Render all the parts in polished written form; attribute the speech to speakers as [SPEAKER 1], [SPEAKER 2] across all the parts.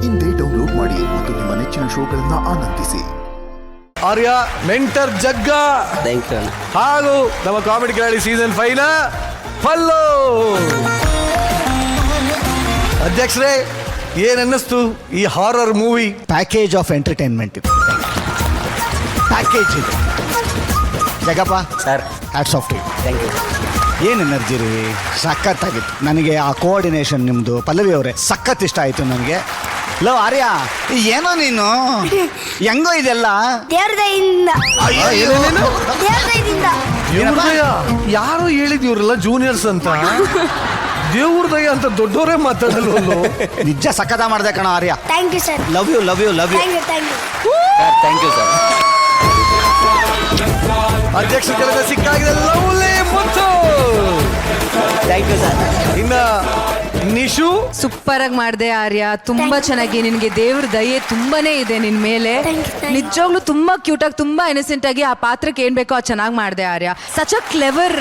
[SPEAKER 1] ಇಂದೇ ಡೌನ್ಲೋಡ್ ಮಾಡಿ ಮತ್ತು ನಿಮ್ಮ ನೆಚ್ಚಿನ ಶೋಗಳನ್ನ ಆನಂದಿಸಿ.
[SPEAKER 2] ಆರ್ಯ ಮೆಂಟರ್ ಜಗ್ಗ
[SPEAKER 3] ಥ್ಯಾಂಕ್ ಯು.
[SPEAKER 2] ಹಾಗೂ ನಮ್ಮ ಕಾಮಿಡಿ ಕಿಲಾಡಿ ಸೀಸನ್ 5 ನ ಪಲ್ಲು. ಅಧ್ಯಕ್ಷರೇ, ಏನನ್ನಿಸ್ತು ಈ horror movie?
[SPEAKER 4] Package of entertainment ಇದು. ಪ್ಯಾಕೇಜ್ ಇದು Jagappa
[SPEAKER 3] sir
[SPEAKER 4] hats off to you.
[SPEAKER 3] Thank you.
[SPEAKER 4] ಏನು ಎನರ್ಜಿ ರೀ, ಸಖತ್ತಾಗಿತ್ತು. ನನಗೆ ಆ ಕೋಆರ್ಡಿನೇಷನ್ ನಿಮ್ಮದು ಪಲ್ಲವಿ ಅವರೇ ಸಖತ್ ಇಷ್ಟ ಆಯಿತು ನನಗೆ. ಲೋ ಆರ್ಯ, ಏನೋ ನೀನು ಹೆಂಗೋ ಇದೆಲ್ಲ
[SPEAKER 5] ದೇವ್ರ ದಯಿಂದ
[SPEAKER 2] ಏನೇನೇನು?
[SPEAKER 5] ದೇವ್ರ ದಯದಿಂದ
[SPEAKER 2] ದೇವ್ರದಯ? ಯಾರು ಹೇಳಿದ್ ಇವ್ರೆಲ್ಲ ಜೂನಿಯರ್ಸ್ ಅಂತ? ದೇವ್ರದಯ ಅಂತ ದೊಡ್ಡವರೇ ಮಾತಾಡಲ್ವಲ್ಲೋ.
[SPEAKER 4] ನಿಜ ಸಖತ ಮಾಡಿದೆ ಕಣ Arya.
[SPEAKER 5] Thank you sir.
[SPEAKER 4] Love you love you love you.
[SPEAKER 5] Thank you
[SPEAKER 3] sir thank you sir.
[SPEAKER 2] ಅಧ್ಯಕ್ಷ ಕಳೆದ ಸಿಕ್ಕಾಗಿದೆ ಲವ್ಲಿ ಮುತ್ತು.
[SPEAKER 3] Thank you sir.
[SPEAKER 2] ಇನ್ನ ನಿಶು
[SPEAKER 6] ಸೂಪರ್ ಆಗಿ ಮಾಡಿದೆ ಆರ್ಯ, ತುಂಬಾ ಚೆನ್ನಾಗಿ. ನಿನ್ಗೆ ದೇವ್ರ ದಯೆ ತುಂಬಾನೇ ಇದೆ ನಿನ್ ಮೇಲೆ. ನಿಜವಾಗ್ಲೂ ತುಂಬಾ ಕ್ಯೂಟ್ ಆಗಿ, ತುಂಬಾ ಇನ್ನಸೆಂಟ್ ಆಗಿ ಆ ಪಾತ್ರಕ್ಕೆ ಏನ್ ಬೇಕೋ ಅದು ಚೆನ್ನಾಗಿ ಮಾಡಿದೆ ಆರ್ಯ. ಸಚ್ ಅ ಕ್ಲೆವರ್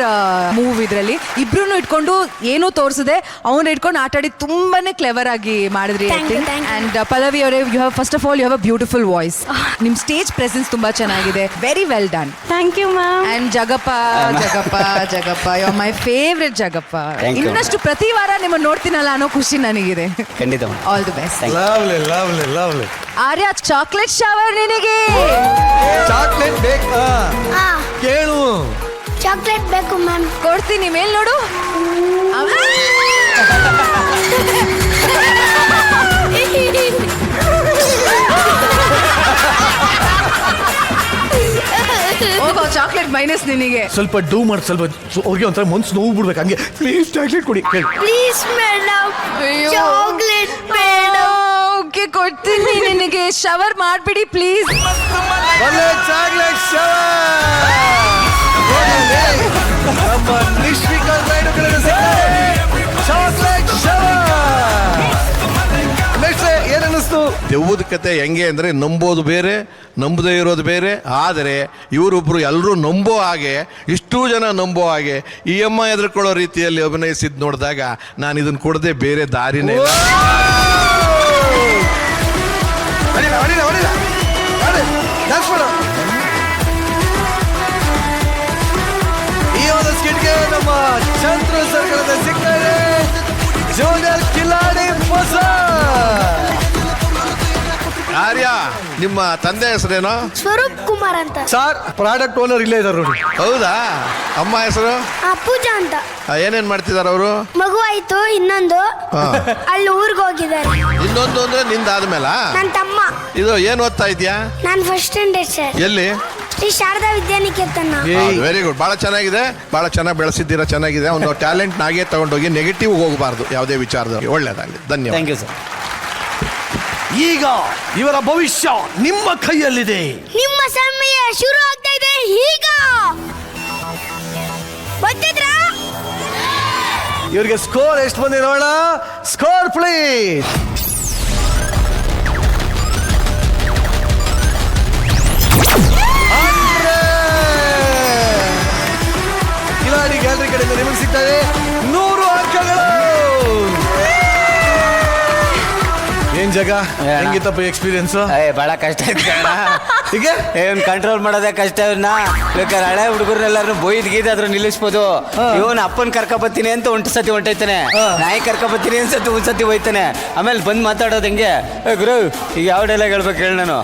[SPEAKER 6] ಮೂವ್ ಇದ್ರಲ್ಲಿ. ಇಬ್ರು ಇಟ್ಕೊಂಡು ಏನೂ ತೋರಿಸದೆ ಅವ್ನ ಇಟ್ಕೊಂಡು ಆಟ ಆಡಿ ತುಂಬಾನೇ ಕ್ಲೆವರ್ ಆಗಿ ಮಾಡಿದ್ರಿ. ಅಂಡ್ ಪಲ್ಲವಿ ಅವರೇ, you have first of all you have a beautiful voice. ನಿಮ್ ಸ್ಟೇಜ್ ಪ್ರೆಸೆನ್ಸ್ ತುಂಬಾ ಚೆನ್ನಾಗಿದೆ. Very well done.
[SPEAKER 5] Thank you ma'am.
[SPEAKER 6] And Jagappa Jagappa Jagappa, you are my favourite Jagappa.
[SPEAKER 3] Thank you.
[SPEAKER 6] ಇನ್ನಷ್ಟು ಪ್ರತಿ ವಾರ ನಿಮ್ಮನ್ನು ನೋಡ್ತೀನಲ್ಲ ಅನ್ನೋ ಖುಷಿ ನನಗಿದೆ.
[SPEAKER 3] ಖಂಡಿತ.
[SPEAKER 6] All the best.
[SPEAKER 2] Lovely lovely lovely.
[SPEAKER 6] Arya, chocolate shower ನಿನಗೆ.
[SPEAKER 2] ಚಾಕ್ಲೇಟ್ ಬೇಕಾ? ಕೇಳು.
[SPEAKER 5] ಚಾಕ್ಲೇಟ್ ಬೇಕು ಮ್ಯಾಮ್.
[SPEAKER 6] ಕೊಡ್ತೀನಿ, ಮೇಲ್ ನೋಡು. ಹೋಗೋ, ಚಾಕ್ಲೇಟ್ ಮೈನಸ್ ನಿನಗೆ.
[SPEAKER 2] ಸ್ವಲ್ಪ ಡೂ ಮಾಡಿ, ಸ್ವಲ್ಪ ಅವ್ರಿಗೆ ಒಂಥರ ಮನ್ಸು ನೋವು ಬಿಡ್ಬೇಕು. ಹಂಗೆ ಪ್ಲೀಸ್ ಚಾಕ್ಲೇಟ್ ಕೊಡಿ.
[SPEAKER 5] ಪ್ಲೀಸ್ ಮೇಡಮ್, ಚಾಕ್ಲೇಟ್ ಬೇಡ.
[SPEAKER 6] ಓಕೆ, ಕೊಡ್ತೀನಿ ನಿನಗೆ. ಶವರ್ ಮಾಡ್ಬಿಡಿ ಪ್ಲೀಸ್.
[SPEAKER 2] ಒಳ್ಳೆ ಚಾಕ್ಲೇಟ್ ನಮ್ಮ ನಿಶ್ವಿಕಾ ನಾಯ್ಡು ಕಡೆಯಿಂದ ಸಿಕ್ಕಿದೆ ಚಾಕ್ಲೇಟ್ ಶವರ್. ನೆಕ್ಸ್ಟ್ ಏನನ್ನಿಸ್ತು?
[SPEAKER 7] ದೆವ್ವದ ಕತೆ ಹೆಂಗೆ ಅಂದರೆ, ನಂಬೋದು ಬೇರೆ, ನಂಬದೇ ಇರೋದು ಬೇರೆ. ಆದರೆ ಇವರೊಬ್ಬರು ಎಲ್ಲರೂ ನಂಬೋ ಹಾಗೆ, ಇಷ್ಟೂ ಜನ ನಂಬೋ ಹಾಗೆ ಈ ಅಮ್ಮ ಎದುರ್ಕೊಳ್ಳೋ ರೀತಿಯಲ್ಲಿ ಅಭಿನಯಿಸಿದ್ದು ನೋಡಿದಾಗ ನಾನು ಇದನ್ನು ಕೊಡದೆ ಬೇರೆ ದಾರಿನೇ ಇಲ್ಲ.
[SPEAKER 2] ಈ ಒಂದು ಸ್ಕಿಟ್ಗೆ ನಮ್ಮ ಚಂದ್ರ ಸರ್ಕಲದ ಸಿಗ್ತಾರೆ ಜೂನಿಯರ್ ಕಿಲಾಡಿ ಹೊಸ.
[SPEAKER 7] ಆರ್ಯ, ನಿಮ್ಮ ತಂದೆ ಹೆಸರೇನೋ?
[SPEAKER 5] ಸ್ವರೂಪ್ ಕುಮಾರ್ ಅಂತ.
[SPEAKER 2] ಸರ್, ಪ್ರಾಡಕ್ಟ್ ಓನರ್ ಇಲ್ಲೇ ಇದ್ದಾರೆ ನೋಡಿ.
[SPEAKER 7] ಹೌದಾ? ಅಮ್ಮ ಹೆಸರು?
[SPEAKER 5] ಪೂಜಾ ಅಂತ.
[SPEAKER 7] ಏನೇನ್ ಮಾಡ್ತಿದಾರ ಅವರು?
[SPEAKER 5] ಮಗು ಆಯ್ತು, ಇನ್ನೊಂದು ಅಲ್ಲಿ ಊರಿಗೆ ಹೋಗಿದ್ದಾರೆ.
[SPEAKER 7] ಇನ್ನೊಂದು ಅಂದ್ರೆ ನಿಂದಾದ್ಮೇಲ?
[SPEAKER 5] ನನ್ನ ತಮ್ಮ.
[SPEAKER 7] ಇದು ಏನ್ ಓದ್ತಾ ಇದೆಯಾ?
[SPEAKER 5] ನಾನು ಫಸ್ಟ್ ಸ್ಟ್ಯಾಂಡರ್ಡ್ ಸರ್.
[SPEAKER 7] ಎಲ್ಲಿ?
[SPEAKER 5] ಶ್ರೀ ಶಾರದಾ ವಿದ್ಯಾನಿಕೇತನ.
[SPEAKER 7] Very good. ಬಹಳ ಚೆನ್ನಾಗಿದೆ, ಬಹಳ ಚೆನ್ನಾಗಿ ಬೆಳೆಸಿದ್ದೀರಾ, ಚೆನ್ನಾಗಿದೆ. ಒಂದು ಟ್ಯಾಲೆಂಟ್ ನಾಗೇ ತಗೊಂಡೋಗಿ ನೆಗೆಟಿವ್ ಹೋಗಬಾರ್ದು ಯಾವುದೇ ವಿಚಾರದಲ್ಲಿ. ಒಳ್ಳೇದಾಗಲಿ, ಧನ್ಯವಾದ.
[SPEAKER 3] Thank you sir.
[SPEAKER 2] ಈಗ ಇವರ ಭವಿಷ್ಯ ನಿಮ್ಮ ಕೈಯಲ್ಲಿದೆ.
[SPEAKER 5] ನಿಮ್ಮ ಸಮಯ ಶುರು ಆಗ್ತಾ ಇದೆ ಈಗ. ಗೊತ್ತಿದ್ರಾ?
[SPEAKER 2] ಇವರಿಗೆ ಸ್ಕೋರ್ ಎಷ್ಟು ಬಂದಿದೆ ನೋಡೋಣ. Score please. ಕಿಲಾಡಿ ಗ್ಯಾಲರಿ ಕಡೆಯಿಂದ ನಿಮಗೆ ಸಿಗ್ತದೆ 100 ಅಂಕಗಳು. ಏನ್ ಜಗ, ಹೆಂಗಿತ್ತಪ್ಪ ಎಕ್ಸ್ಪೀರಿಯನ್ಸ್?
[SPEAKER 3] ಬಹಳ ಕಷ್ಟ ಆಯ್ತು.
[SPEAKER 2] ಹೀಗೆ
[SPEAKER 3] ಏನ್ ಕಂಟ್ರೋಲ್ ಮಾಡೋದೇ ಕಷ್ಟ. ಇವನ್ನ ಬೇಕಾದ್ರೆ ಹಳೆ ಹುಡುಗರನ್ನೆಲ್ಲಾರು ಬೊಯ್ದು ಗೀದಾದ್ರು ನಿಲ್ಲಿಸ್ಬೋದು. ಇವನ್ ಅಪ್ಪನ್ ಕರ್ಕ ಬರ್ತೀನಿ ಅಂತ ಒಂಟು ಸತಿ ಹೊಂಟೈತಾನೆ, ನಾಯಿ ಕರ್ಕ ಬರ್ತೀನಿ ಅನ್ಸತಿ ಒಂದ್ಸತಿ ಹೋಯ್ತಾನೆ. ಆಮೇಲೆ ಬಂದ್ ಮಾತಾಡೋದು ಹೆಂಗೆ, ಗುರು ಈಗ ಯಾವ ಡೈಲಾಗ್ ಹೇಳ್ಬೇಕು ಹೇಳಿ ನಾನು.